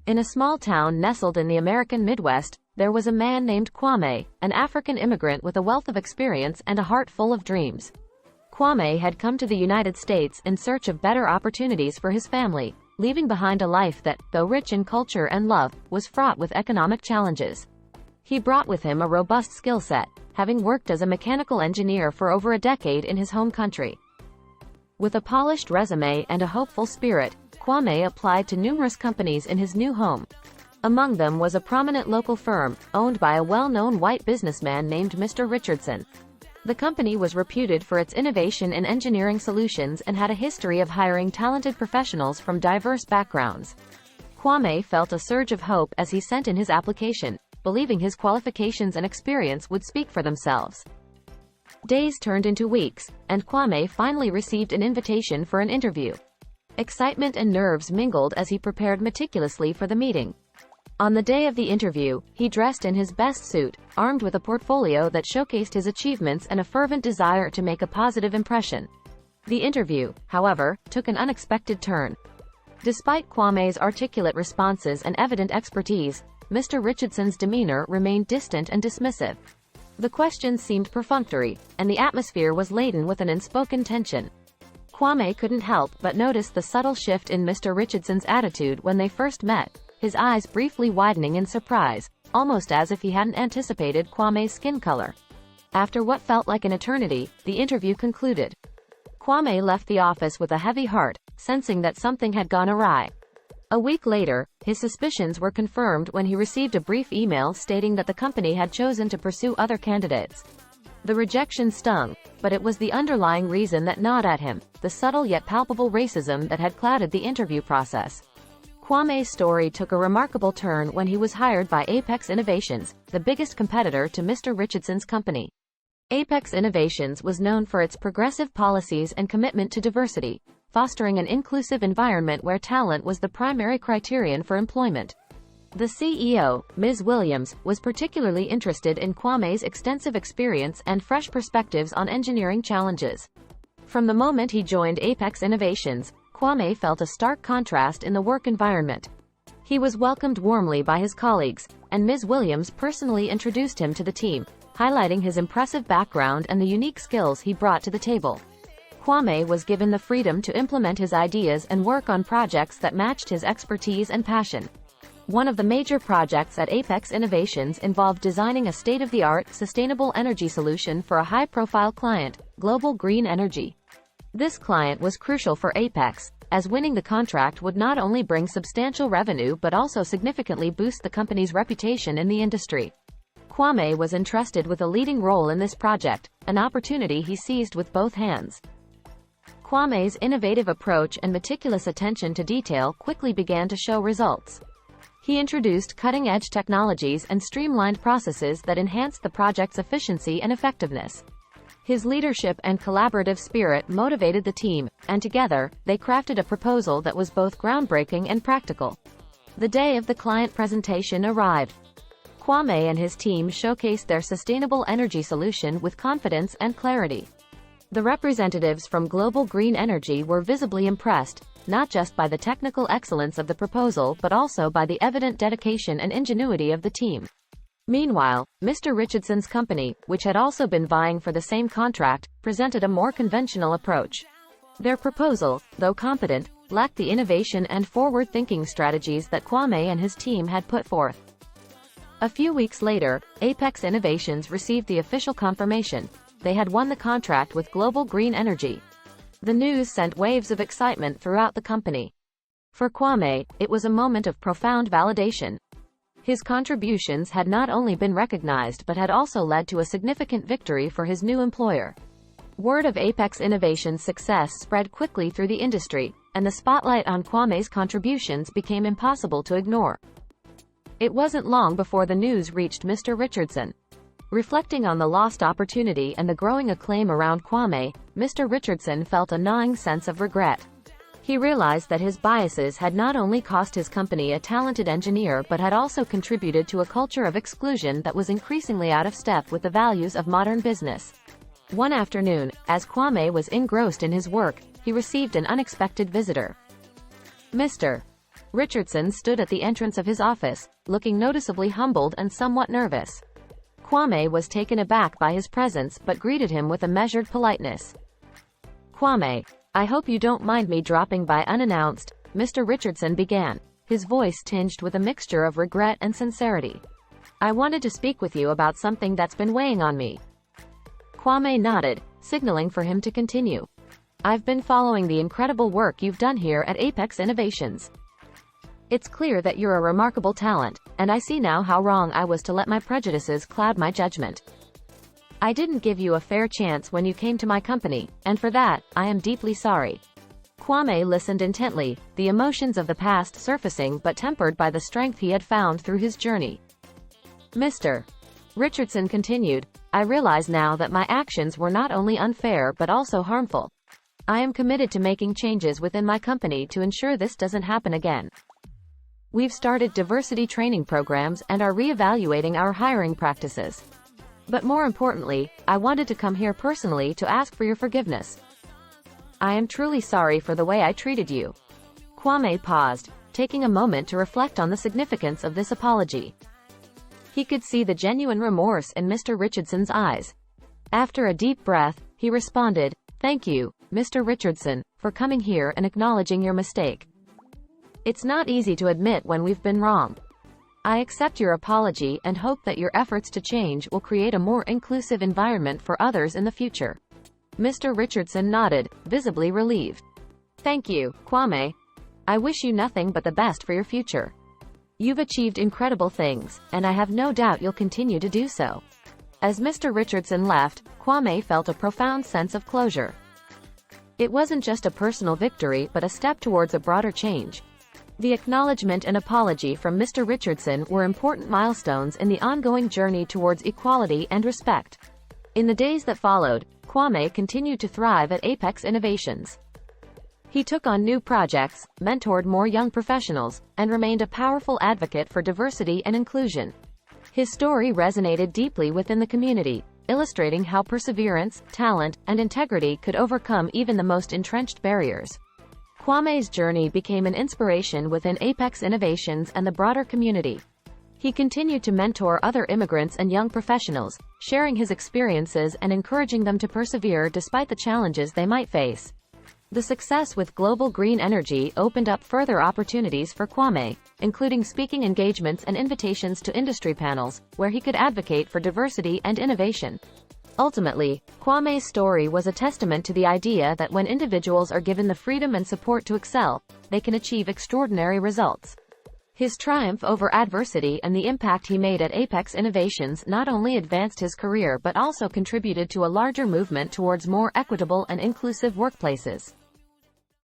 In a small town nestled in the American Midwest, there was a man named Kwame, an African immigrant with a wealth of experience and a heart full of dreams. Kwame had come to the United States in search of better opportunities for his family, leaving behind a life that, though rich in culture and love, was fraught with economic challenges. He brought with him a robust skill set, having worked as a mechanical engineer for over a decade in his home country. With a polished resume and a hopeful spirit, Kwame applied to numerous companies in his new home. Among them was a prominent local firm, owned by a well-known white businessman named Mr. Richardson. The company was reputed for its innovation in engineering solutions and had a history of hiring talented professionals from diverse backgrounds. Kwame felt a surge of hope as he sent in his application, believing his qualifications and experience would speak for themselves. Days turned into weeks, and Kwame finally received an invitation for an interview. Excitement and nerves mingled as he prepared meticulously for the meeting. On the day of the interview, he dressed in his best suit, armed with a portfolio that showcased his achievements and a fervent desire to make a positive impression. The interview, however, took an unexpected turn. Despite Kwame's articulate responses and evident expertise, Mr. Richardson's demeanor remained distant and dismissive. The questions seemed perfunctory, and the atmosphere was laden with an unspoken tension. Kwame couldn't help but notice the subtle shift in Mr. Richardson's attitude when they first met, his eyes briefly widening in surprise, almost as if he hadn't anticipated Kwame's skin color. After what felt like an eternity, the interview concluded. Kwame left the office with a heavy heart, sensing that something had gone awry. A week later, his suspicions were confirmed when he received a brief email stating that the company had chosen to pursue other candidates. The rejection stung, but it was the underlying reason that gnawed at him, the subtle yet palpable racism that had clouded the interview process. Kwame's story took a remarkable turn when he was hired by Apex Innovations, the biggest competitor to Mr. Richardson's company. Apex Innovations was known for its progressive policies and commitment to diversity, fostering an inclusive environment where talent was the primary criterion for employment. The CEO, Ms. Williams, was particularly interested in Kwame's extensive experience and fresh perspectives on engineering challenges. From the moment he joined Apex Innovations, Kwame felt a stark contrast in the work environment. He was welcomed warmly by his colleagues, and Ms. Williams personally introduced him to the team, highlighting his impressive background and the unique skills he brought to the table. Kwame was given the freedom to implement his ideas and work on projects that matched his expertise and passion. One of the major projects at Apex Innovations involved designing a state-of-the-art, sustainable energy solution for a high-profile client, Global Green Energy. This client was crucial for Apex, as winning the contract would not only bring substantial revenue but also significantly boost the company's reputation in the industry. Kwame was entrusted with a leading role in this project, an opportunity he seized with both hands. Kwame's innovative approach and meticulous attention to detail quickly began to show results. He introduced cutting-edge technologies and streamlined processes that enhanced the project's efficiency and effectiveness. His leadership and collaborative spirit motivated the team, and together, they crafted a proposal that was both groundbreaking and practical. The day of the client presentation arrived. Kwame and his team showcased their sustainable energy solution with confidence and clarity. The representatives from Global Green Energy were visibly impressed, not just by the technical excellence of the proposal but also by the evident dedication and ingenuity of the team. Meanwhile, Mr. Richardson's company, which had also been vying for the same contract, presented a more conventional approach. Their proposal, though competent, lacked the innovation and forward-thinking strategies that Kwame and his team had put forth. A few weeks later, Apex Innovations received the official confirmation. They had won the contract with Global Green Energy. The news sent waves of excitement throughout the company. For Kwame, it was a moment of profound validation. His contributions had not only been recognized but had also led to a significant victory for his new employer. Word of Apex Innovations' success spread quickly through the industry, and the spotlight on Kwame's contributions became impossible to ignore. It wasn't long before the news reached Mr. Richardson. Reflecting on the lost opportunity and the growing acclaim around Kwame, Mr. Richardson felt a gnawing sense of regret. He realized that his biases had not only cost his company a talented engineer but had also contributed to a culture of exclusion that was increasingly out of step with the values of modern business. One afternoon, as Kwame was engrossed in his work, he received an unexpected visitor. Mr. Richardson stood at the entrance of his office, looking noticeably humbled and somewhat nervous. Kwame was taken aback by his presence but greeted him with a measured politeness. "Kwame, I hope you don't mind me dropping by unannounced," Mr. Richardson began, his voice tinged with a mixture of regret and sincerity. "I wanted to speak with you about something that's been weighing on me." Kwame nodded, signaling for him to continue. "I've been following the incredible work you've done here at Apex Innovations. It's clear that you're a remarkable talent, and I see now how wrong I was to let my prejudices cloud my judgment. I didn't give you a fair chance when you came to my company, and for that, I am deeply sorry." Kwame listened intently, the emotions of the past surfacing but tempered by the strength he had found through his journey. "Mr. Richardson continued, I realize now that my actions were not only unfair but also harmful. I am committed to making changes within my company to ensure this doesn't happen again. We've started diversity training programs and are reevaluating our hiring practices. But more importantly, I wanted to come here personally to ask for your forgiveness. I am truly sorry for the way I treated you." Kwame paused, taking a moment to reflect on the significance of this apology. He could see the genuine remorse in Mr. Richardson's eyes. After a deep breath, he responded, "Thank you, Mr. Richardson, for coming here and acknowledging your mistake. It's not easy to admit when we've been wrong. I accept your apology and hope that your efforts to change will create a more inclusive environment for others in the future." Mr. Richardson nodded, visibly relieved. "Thank you, Kwame. I wish you nothing but the best for your future. You've achieved incredible things, and I have no doubt you'll continue to do so." As Mr. Richardson left, Kwame felt a profound sense of closure. It wasn't just a personal victory but a step towards a broader change. The acknowledgement and apology from Mr. Richardson were important milestones in the ongoing journey towards equality and respect. In the days that followed, Kwame continued to thrive at Apex Innovations. He took on new projects, mentored more young professionals, and remained a powerful advocate for diversity and inclusion. His story resonated deeply within the community, illustrating how perseverance, talent, and integrity could overcome even the most entrenched barriers. Kwame's journey became an inspiration within Apex Innovations and the broader community. He continued to mentor other immigrants and young professionals, sharing his experiences and encouraging them to persevere despite the challenges they might face. The success with Global Green Energy opened up further opportunities for Kwame, including speaking engagements and invitations to industry panels, where he could advocate for diversity and innovation. Ultimately, Kwame's story was a testament to the idea that when individuals are given the freedom and support to excel, they can achieve extraordinary results. His triumph over adversity and the impact he made at Apex Innovations not only advanced his career but also contributed to a larger movement towards more equitable and inclusive workplaces.